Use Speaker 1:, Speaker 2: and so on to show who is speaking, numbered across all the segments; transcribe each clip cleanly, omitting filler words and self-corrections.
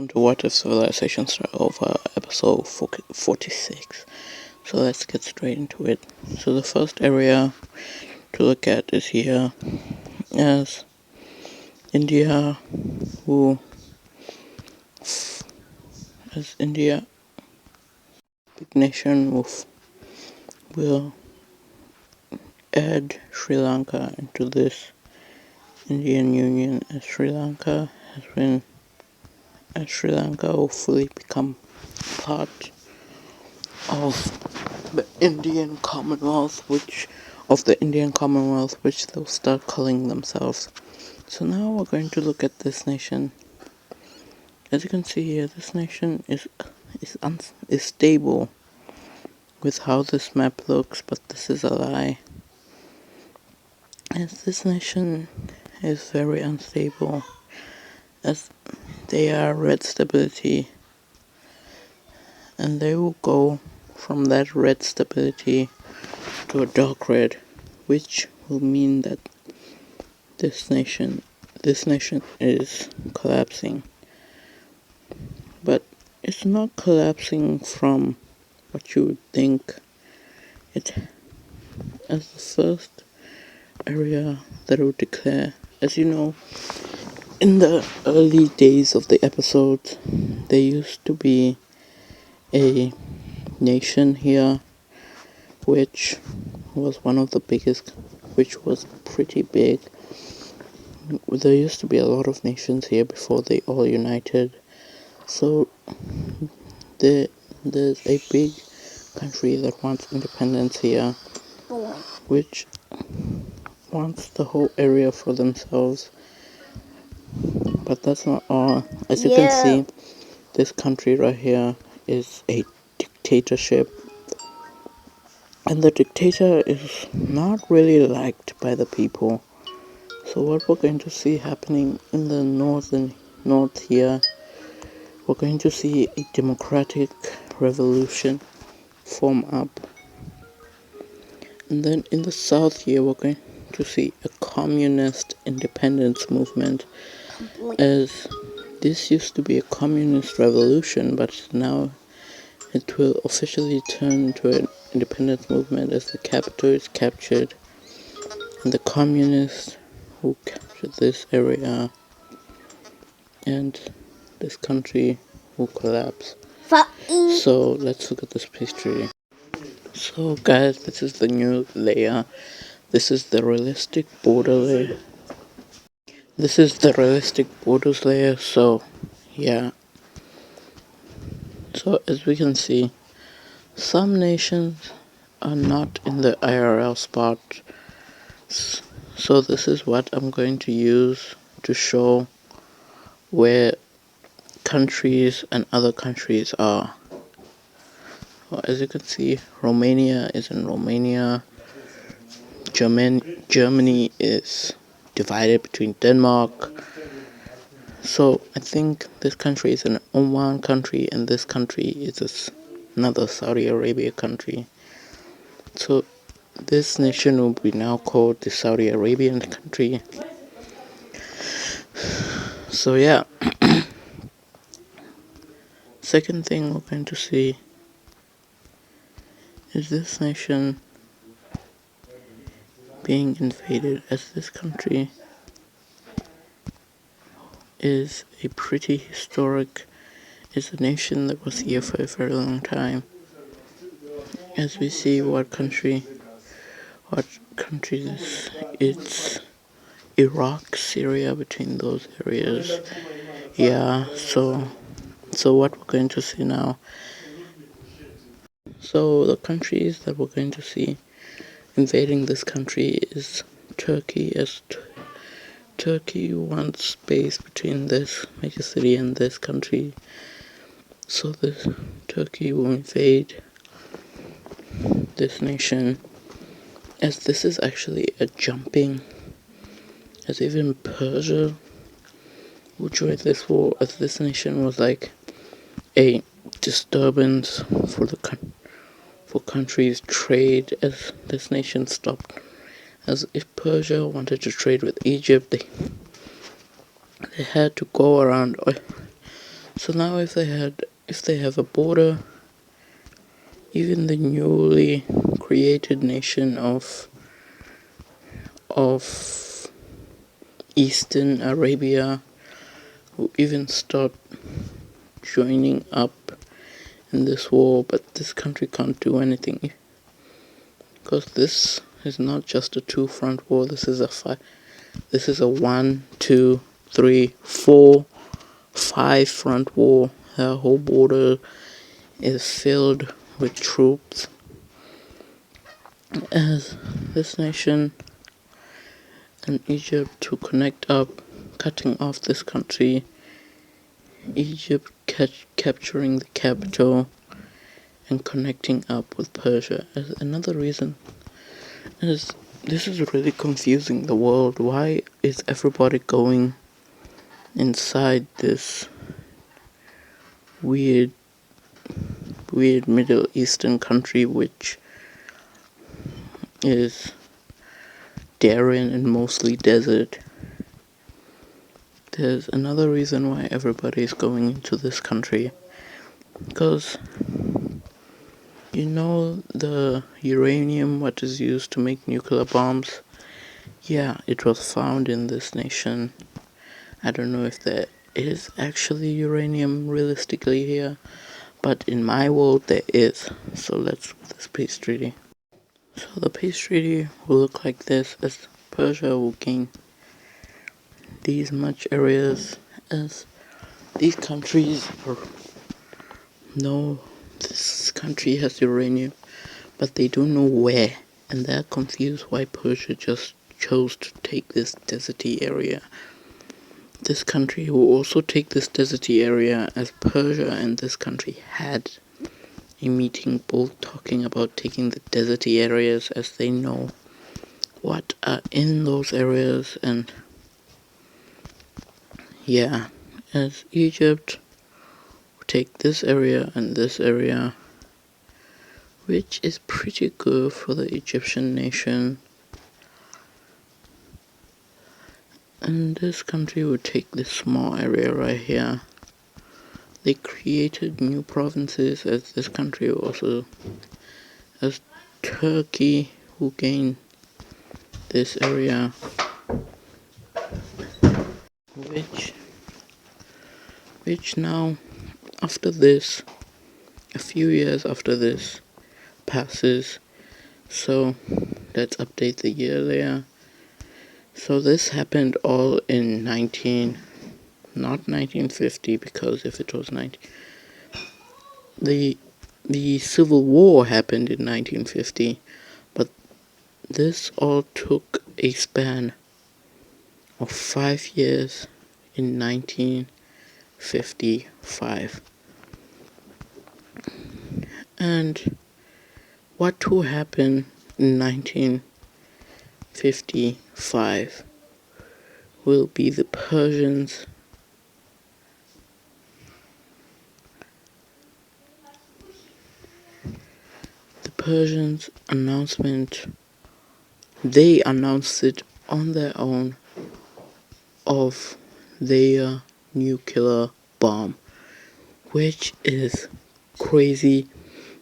Speaker 1: welcome to What If Civilization Start Over, episode 46. So let's get straight into it. So the first area to look at is here, as India, big nation, will add Sri Lanka into this Indian Union, as Sri Lanka will fully become part of the Indian Commonwealth, which they'll start calling themselves. So now we're going to look at this nation. As you can see here, this nation is stable with how this map looks, but this is a lie. As this nation is very unstable, as they are red stability, and they will go from that red stability to a dark red, which will mean that this nation is collapsing. But it's not collapsing from what you would think. It as the first area that it would declare. As you know, in the early days of the episode, there used to be a nation here which was pretty big. There used to be a lot of nations here before they all united. So there's a big country that wants independence here, which wants the whole area for themselves. But that's not all. As you can see, this country right here is a dictatorship, and the dictator is not really liked by the people. So what we're going to see happening in the north here, we're going to see a democratic revolution form up. And then in the south here, we're going to see a communist independence movement, as this used to be a communist revolution, but now it will officially turn to an independence movement as the capital is captured, and the communists who captured this area and this country will collapse. So let's look at this picture. So guys, this is the new layer. This is the realistic border layer. This is the realistic borders layer. So yeah. So as we can see, some nations are not in the IRL spot. So this is what I'm going to use to show where countries and other countries are. Well, as you can see, Romania is in Romania. Germany is divided between Denmark. So I think this country is an Oman country, and this country is another Saudi Arabia country. So this nation will be now called the Saudi Arabian country. So yeah. Second thing we're going to see is this nation being invaded, as this country is a nation that was here for a very long time. As we see what country this, it's Iraq, Syria, between those areas. Yeah, so what we're going to see now. So the countries that we're going to see invading this country is Turkey, as Turkey wants space between this major city and this country. So this Turkey will invade this nation, as this is actually a jumping, as even Persia will join this war, as this nation was like a disturbance for countries' trade, as this nation stopped. As if Persia wanted to trade with Egypt, they had to go around So now if they have a border, even the newly created nation of Eastern Arabia will even start joining up in this war, but this country can't do anything because this is not just a two-front war. This is a 1, 2, 3, 4, 5-front war. The whole border is filled with troops. As this nation and Egypt to connect up, cutting off this country, Egypt capturing the capital and connecting up with Persia. As another reason is this is really confusing the world. Why is everybody going inside this weird Middle Eastern country which is barren and mostly desert? There's another reason why everybody is going into this country, because you know the uranium what is used to make nuclear bombs? Yeah, it was found in this nation. I don't know if there is actually uranium realistically here, but in my world there is. So let's do this peace treaty. So the peace treaty will look like this, as Persia will gain these much areas, as these countries know this country has uranium, but they don't know where, and they're confused why Persia just chose to take this deserty area. This country will also take this deserty area, as Persia and this country had a meeting both talking about taking the deserty areas, as they know what are in those areas. And yeah, as Egypt will take this area and this area, which is pretty good for the Egyptian nation. And this country would take this small area right here. They created new provinces, as this country also, as Turkey will gain this area, which now, after this, a few years after this passes, so let's update the year there. So this happened all in not 1950, because if it was the Civil War happened in 1950, but this all took a span of 5 years in 1955. And what will happen in 1955 will be the Persians announcement. They announced it on their own of their nuclear bomb, which is crazy,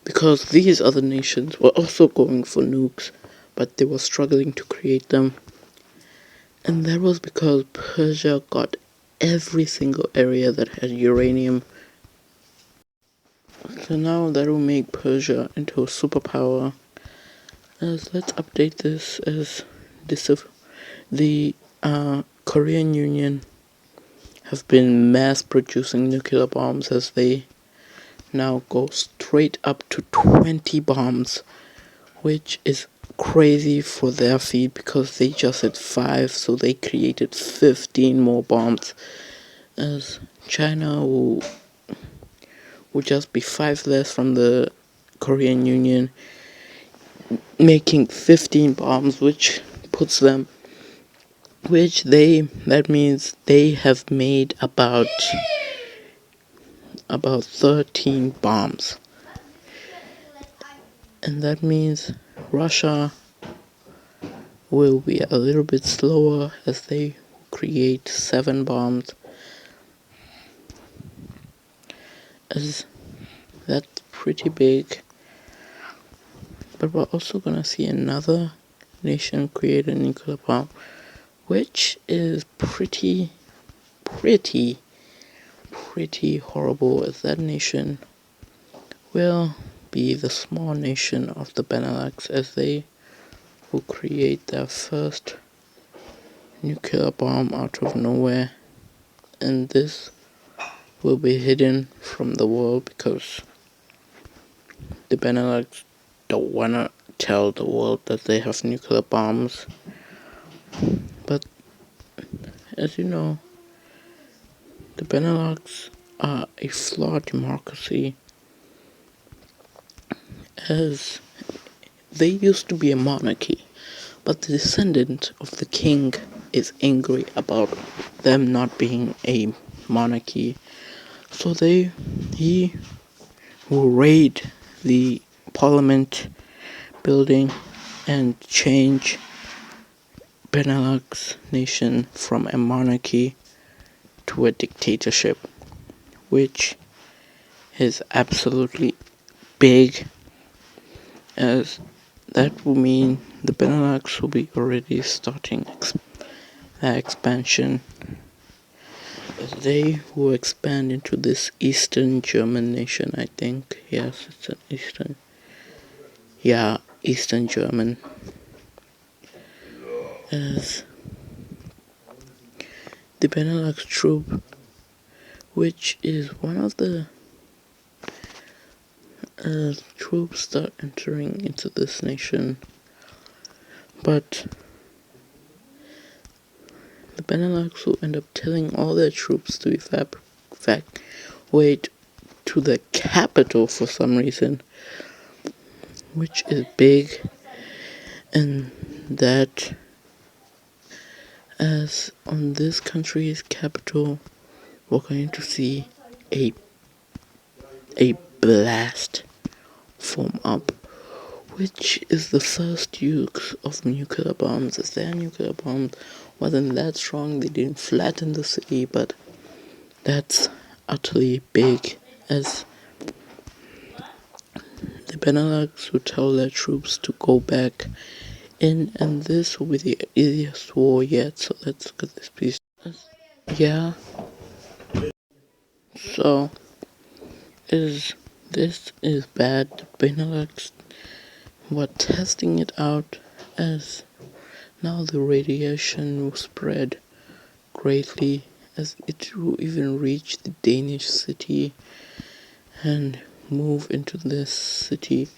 Speaker 1: because these other nations were also going for nukes, but they were struggling to create them. And that was because Persia got every single area that had uranium. So now that will make Persia into a superpower. As let's update this, as the Korean Union have been mass producing nuclear bombs, as they now go straight up to 20 bombs, which is crazy for their feet, because they just had 5, so they created 15 more bombs, as China will just be 5 less from the Korean Union, making 15 bombs, that means they have made about 13 bombs. And that means Russia will be a little bit slower, as they create 7 bombs. as that's pretty big. But we're also gonna see another nation create a nuclear bomb, which is pretty horrible, as that nation will be the small nation of the Benelux, as they will create their first nuclear bomb out of nowhere, and this will be hidden from the world because the Benelux don't wanna tell the world that they have nuclear bombs. But as you know, the Benelux are a flawed democracy, as they used to be a monarchy, but the descendant of the king is angry about them not being a monarchy. So he will raid the parliament building and change Benelux nation from a monarchy to a dictatorship, which is absolutely big, as that will mean the Benelux will be already starting their expansion, as they will expand into this Eastern German nation, I think. Yes, it's an Eastern German, as the Benelux troop, which is one of the troops that are entering into this nation. But the Benelux will end up telling all their troops to evacuate to the capital for some reason, which is big, and that as on this country's capital, we're going to see a blast form up, which is the first use of nuclear bombs, as their nuclear bombs wasn't that strong. They didn't flatten the city, but that's utterly big, as the Benelux will tell their troops to go back in, and this will be the easiest war yet. So let's get this piece. Yeah. So this is bad. The Benelux were testing it out, as now the radiation will spread greatly, as it will even reach the Danish city and move into this city,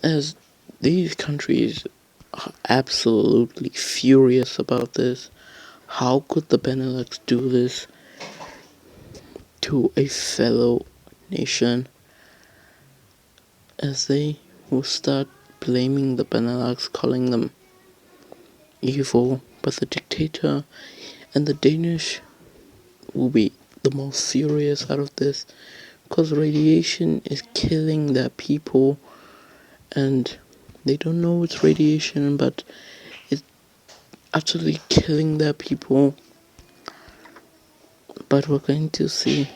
Speaker 1: as these countries are absolutely furious about this. How could the Benelux do this to a fellow nation, as they will start blaming the Benelux, calling them evil. But the dictator and the Danish will be the most furious out of this, because radiation is killing their people, and they don't know it's radiation, but it's utterly killing their people. But we're going to see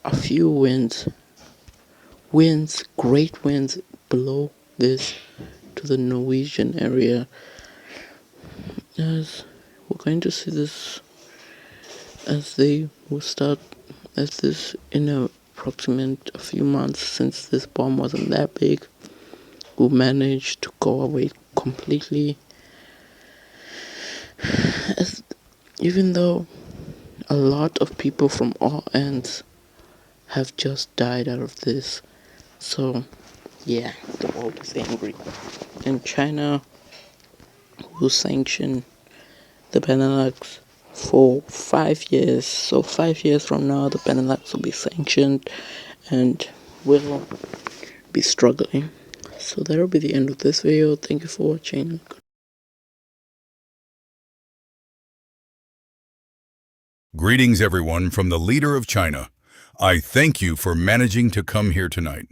Speaker 1: a few great winds below this to the Norwegian area, as we're going to see this, as they will start, as this in approximate a few months, since this bomb wasn't that big, will manage to go away completely, as even though a lot of people from all ends have just died out of this. So yeah, the world is angry, and China will sanction the Benelux for 5 years. So 5 years from now, the Benelux will be sanctioned and will be struggling. So that'll be the end of this video. Thank you for watching.
Speaker 2: Greetings, everyone, from the leader of China. I thank you for managing to come here tonight.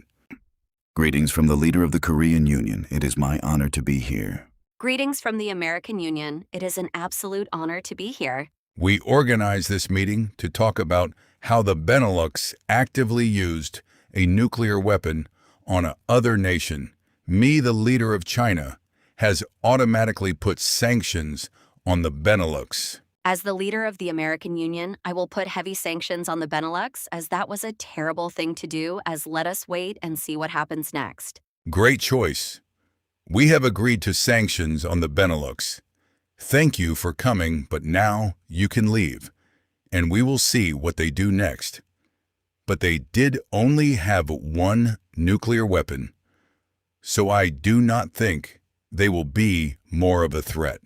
Speaker 3: Greetings from the leader of the Korean Union. It is my honor to be here.
Speaker 4: Greetings from the American Union. It is an absolute honor to be here.
Speaker 2: We organized this meeting to talk about how the Benelux actively used a nuclear weapon on a other nation, me, the leader of China, has automatically put sanctions on the Benelux.
Speaker 4: As the leader of the American Union, I will put heavy sanctions on the Benelux, as that was a terrible thing to do, as let us wait and see what happens next.
Speaker 2: Great choice. We have agreed to sanctions on the Benelux. Thank you for coming, but now you can leave, and we will see what they do next. But they did only have one nuclear weapon, so I do not think they will be more of a threat.